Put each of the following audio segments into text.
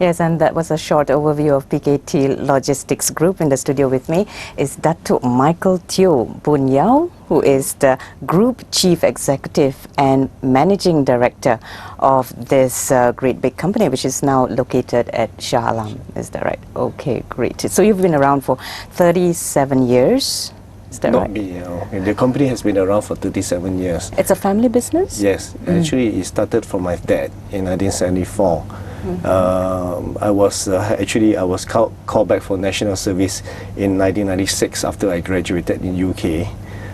Yes, and that was a short overview of PKT Logistics Group. In the studio with me is Dato Michael Teo Boon Yao, who is the Group Chief Executive and Managing Director of this great big company, which is now located at Shah Alam. Is that right? Okay, great. So you've been around for 37 years. Is that right? Not me. The company has been around for 37 years. It's a family business? Yes. Actually, it started from my dad in 1974. I was called back for national service in 1996 after I graduated in UK.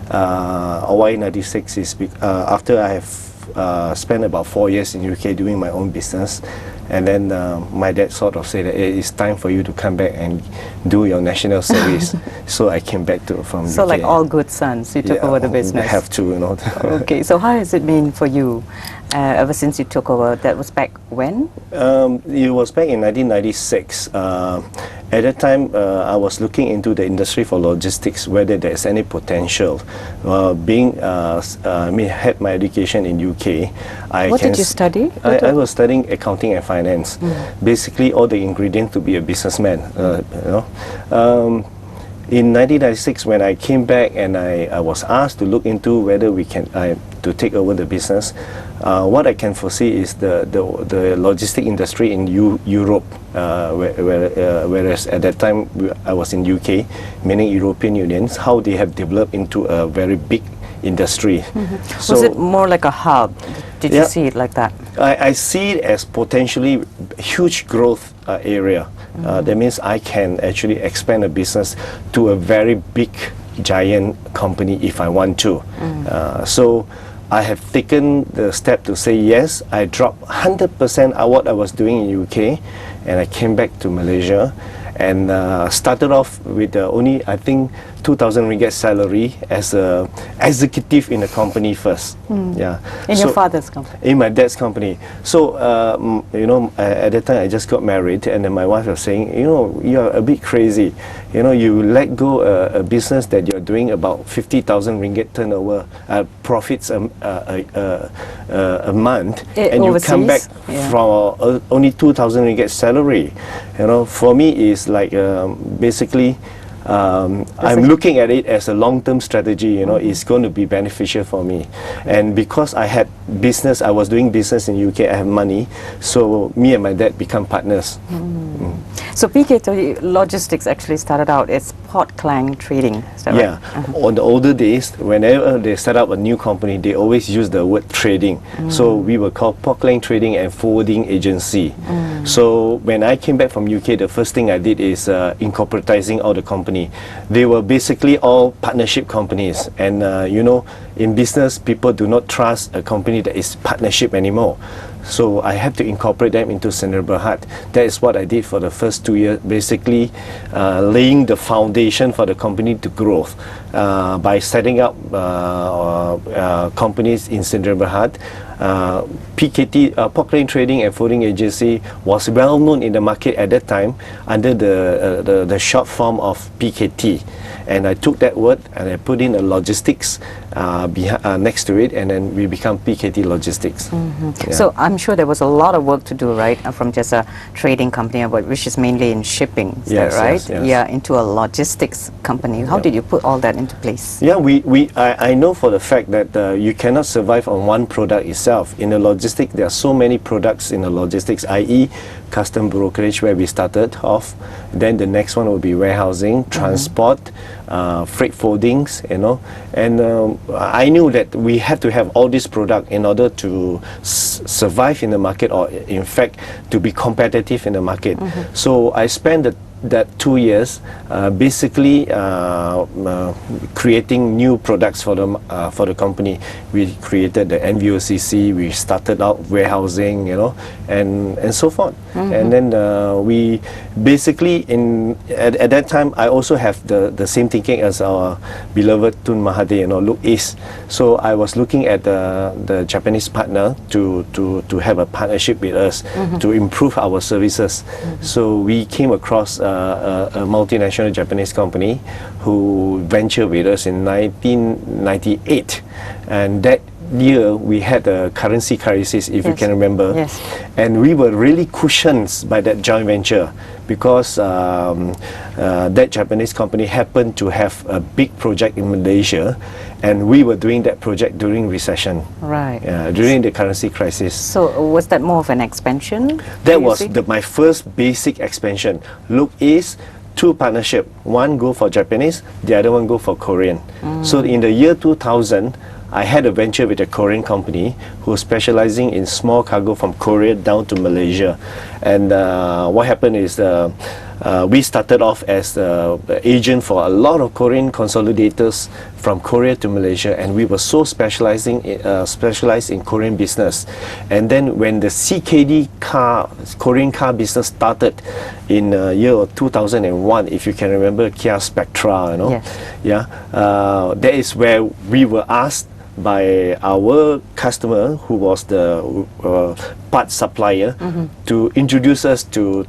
Why 96 is after I have spent about 4 years in UK doing my own business, and then my dad sort of said that it's time for you to come back and do your national service. So I came back from UK. So like all good sons, you took over the business. Have to, you know. Okay, so how has it been for you ever since you took over? That was back when? It was back in 1996. At that time, I was looking into the industry for logistics, whether there's any potential. I had my education in UK. What did you study? I was studying accounting and finance. Basically, all the ingredients to be a businessman. In 1996, when I came back and I was asked to look into whether we can to take over the business, what I can foresee is the logistic industry in Europe, whereas at that time I was in UK, meaning European Unions, how they have developed into a very big industry. So, was it more like a hub? Did you see it like that? I see it as potentially huge growth area. That means I can actually expand a business to a very big giant company if I want to. So I have taken the step to say yes. I dropped 100% of what I was doing in UK, and I came back to Malaysia and started off with only, I think, 2,000 ringgit salary as a executive in the company first. Yeah. In your father's company? In my dad's company. So, at that time I just got married, and then my wife was saying, you're a bit crazy. You let go a business that you're doing about 50,000 ringgit turnover, profits a month, and overseas? You come back from only 2,000 ringgit salary. For me, it's like basically, I'm looking at it as a long-term strategy. It's going to be beneficial for me, and because I had business, I was doing business in UK. I have money, so me and my dad become partners. So PKT Logistics actually started out as Port Klang Trading. Is that right? On the older days, whenever they set up a new company, they always use the word trading. So we were called Port Klang Trading and Forwarding Agency. So when I came back from UK, the first thing I did is incorporatizing all the company. They were basically all partnership companies, and in business, people do not trust a company that is partnership anymore. So I had to incorporate them into Sdn Bhd. That is what I did for the first 2 years, basically laying the foundation for the company to growth by setting up companies in Sdn Bhd. PKT, Port Klang Trading and Forwarding Agency, was well known in the market at that time under the short form of PKT. And I took that word and I put in a logistics next to it, and then we become PKT Logistics. So I'm sure there was a lot of work to do, right, from just a trading company, which is mainly in shipping, is that right? Yes. Yeah, into a logistics company. How did you put all that into place? Yeah, I know for the fact that you cannot survive on one product itself. In the logistics, there are so many products in the logistics, i.e. custom brokerage, where we started off. Then the next one will be warehousing, transport, freight forwardings, and I knew that we had to have all this product in order to survive in the market, or in fact to be competitive in the market. So I spent that 2 years basically creating new products for the company. We created the NVOCC, we started out warehousing, and so forth. And then we basically, at that time, I also have the same thinking as our beloved Tun Mahathir, look east. So I was looking at the Japanese partner to have a partnership with us to improve our services. So we came across a multinational Japanese company who ventured with us in 1998, and that year we had a currency crisis, if you can remember. Yes. And we were really cushioned by that joint venture because that Japanese company happened to have a big project in Malaysia, and we were doing that project during recession. Right. During the currency crisis. So was that more of an expansion? That was my first basic expansion. Look East, two partnership. One go for Japanese, the other one go for Korean. So in the year 2000, I had a venture with a Korean company who was specializing in small cargo from Korea down to Malaysia. And what happened is we started off as the agent for a lot of Korean consolidators from Korea to Malaysia, and we were so specialized in Korean business. And then when the CKD Korean car business started in year of 2001, if you can remember Kia Spectra, you know, that is where we were asked by our customer, who was the part supplier, to introduce us to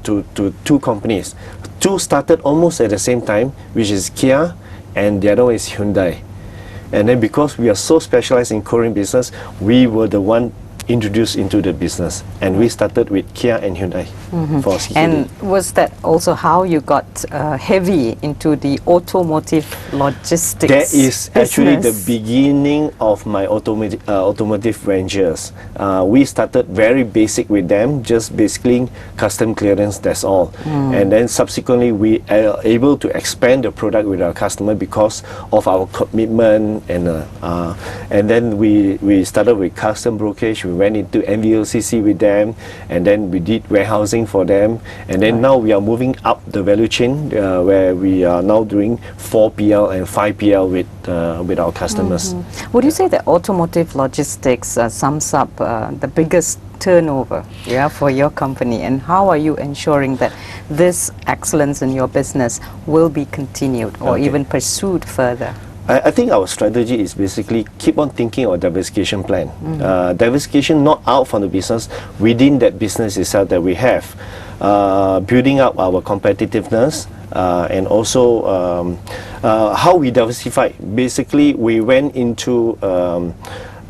two companies. Two started almost at the same time, which is Kia, and the other one is Hyundai. And then because we are so specialized in Korean business, we were the one introduced into the business, and we started with Kia and Hyundai for CKD. And was that also how you got heavy into the automotive logistics? That is actually the business? beginning of my automotive ventures. We started very basic with them, just basically custom clearance, that's all. And then subsequently we are able to expand the product with our customer because of our commitment, and then we started with custom brokerage. We went into NVOCC with them, and then we did warehousing for them, and then now we are moving up the value chain, where we are now doing 4PL and 5PL with our customers. Would you say that automotive logistics sums up the biggest turnover for your company, and how are you ensuring that this excellence in your business will be continued or even pursued further? I think our strategy is basically keep on thinking of diversification plan. Diversification not out from the business, within that business itself that we have. Building up our competitiveness, and also how we diversify. Basically, we went into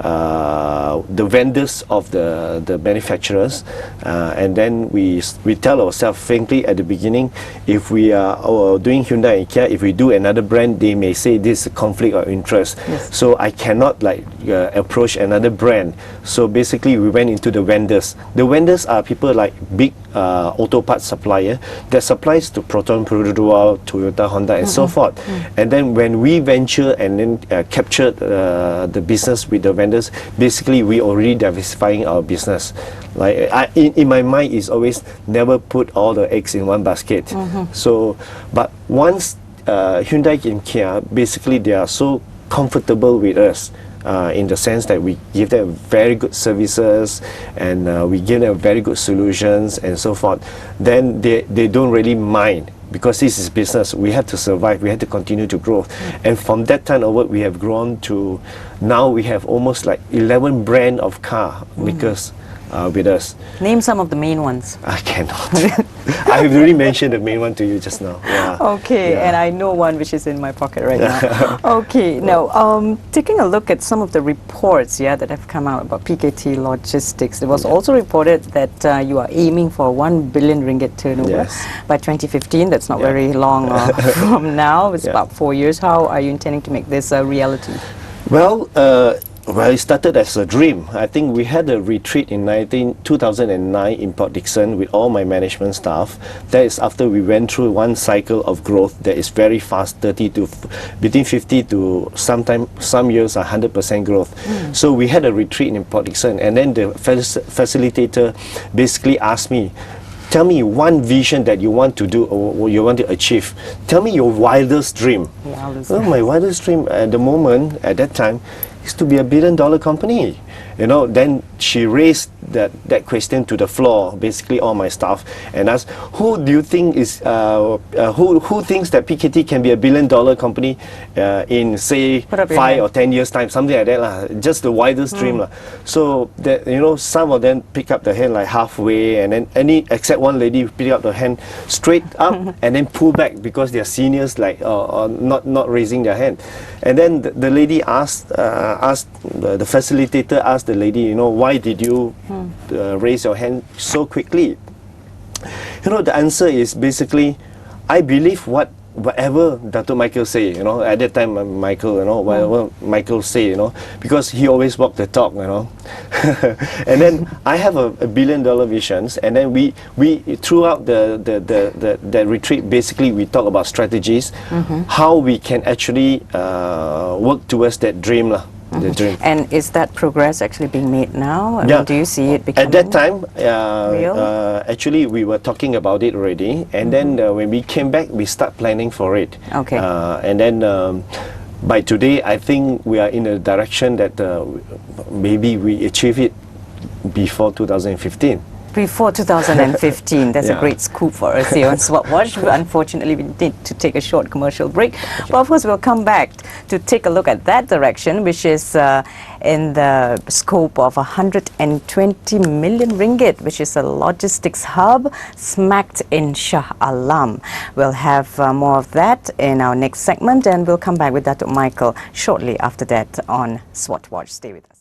the vendors of the manufacturers, and then we tell ourselves frankly at the beginning, if we are doing Hyundai and Kia, if we do another brand, they may say this is a conflict of interest. So I cannot approach another brand. So basically we went into the vendors. The vendors are people like big auto parts supplier that supplies to Proton, Produdual, Toyota, Honda, and so forth. And then when we venture and then capture the business with the vendors, basically we already diversifying our business. Like in my mind is always never put all the eggs in one basket. So, but once Hyundai and Kia, basically they are so comfortable with us. In the sense that we give them very good services, and we give them very good solutions and so forth, then they don't really mind, because this is business. We have to survive, we have to continue to grow. And from that time onward, we have grown to now we have almost like 11 brand of car makers with us. Name some of the main ones. I cannot. I have already mentioned the main one to you just now. Okay, and I know one which is in my pocket right now. Okay, now taking a look at some of the reports that have come out about PKT Logistics, it was also reported that you are aiming for 1 billion ringgit turnover by 2015. That's not very long from now. It's about 4 years. How are you intending to make this a reality? Well, it started as a dream. I think we had a retreat in 2009 in Port Dickson with all my management staff. That is after we went through one cycle of growth that is very fast, between 50 to some years 100% growth. So we had a retreat in Port Dickson, and then the facilitator basically asked me, tell me one vision that you want to do or you want to achieve. Tell me your wildest dream. My wildest dream at the moment, at that time, is to be a $1 billion company. then she raised that question to the floor, basically all my staff, and asked, who do you think is who thinks that PKT can be a billion-dollar company in say 5 or 10 years time, something like that lah. Just the widest dream lah. So that some of them pick up the hand like halfway, and then except one lady pick up the hand straight up and then pull back because they are seniors, like not raising their hand. And then the lady asked the facilitator asked the lady, why did you raise your hand so quickly? The answer is basically, I believe whatever Dato Michael say, at that time Michael, whatever Michael say, because he always walk the talk, and then I have a billion-dollar visions, and then we throughout the retreat, basically we talk about strategies, how we can actually work towards that dream lah. The dream. And is that progress actually being made now? I Yeah. mean, do you see it becoming At that time, real? Actually, we were talking about it already, and then when we came back, we start planning for it. Okay. And then by today, I think we are in a direction that maybe we achieve it before 2015. Before 2015, that's a Yeah. great scoop for us here on SWOT Watch. Unfortunately, we need to take a short commercial break. But of course, we'll come back to take a look at that direction, which is in the scope of 120 million ringgit, which is a logistics hub smacked in Shah Alam. We'll have more of that in our next segment, and we'll come back with Dato Michael shortly after that on SWOT Watch. Stay with us.